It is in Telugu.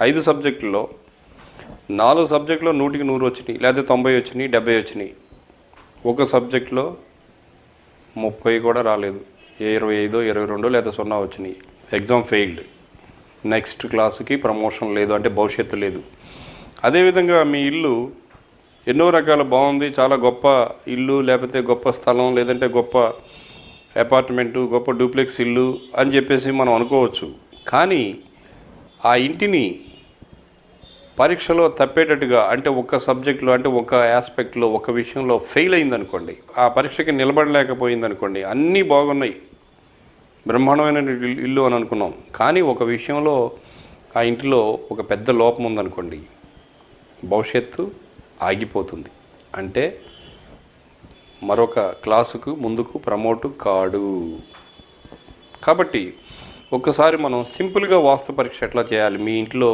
5 సబ్జెక్టుల్లో 4 సబ్జెక్టులో 100కి 100 వచ్చినాయి, లేదా 90 వచ్చినాయి, 70 వచ్చినాయి. ఒక సబ్జెక్టులో 30 కూడా రాలేదు, 25, 22 లేదా 0 వచ్చినాయి. Exam failed. నెక్స్ట్ క్లాసుకి ప్రమోషన్ లేదు, అంటే భవిష్యత్తు లేదు. అదేవిధంగా మీ ఇల్లు ఎన్నో రకాల బాగుంది, చాలా గొప్ప ఇల్లు, లేకపోతే గొప్ప స్థలం, లేదంటే గొప్ప అపార్ట్మెంటు, గొప్ప డూప్లెక్స్ ఇల్లు అని చెప్పేసి మనం అనుకోవచ్చు. కానీ ఆ ఇంటిని పరీక్షలో తప్పేటట్టుగా, అంటే ఒక్క సబ్జెక్టులో, అంటే ఒక ఆస్పెక్ట్లో, ఒక విషయంలో ఫెయిల్ అయిందనుకోండి, ఆ పరీక్షకి నిలబడలేకపోయిందనుకోండి, అన్నీ బాగున్నాయి, బ్రహ్మాండమైన ఇల్లు అని అనుకున్నాం, కానీ ఒక విషయంలో ఆ ఇంటిలో ఒక పెద్ద లోపం ఉందనుకోండి, భవిష్యత్తు ఆగిపోతుంది. అంటే మరొక క్లాసుకు ముందుకు ప్రమోట్ కాడు. కాబట్టి ఒక్కసారి మనం సింపుల్గా వాస్తు పరీక్ష ఎట్లా చేయాలి, మీ ఇంట్లో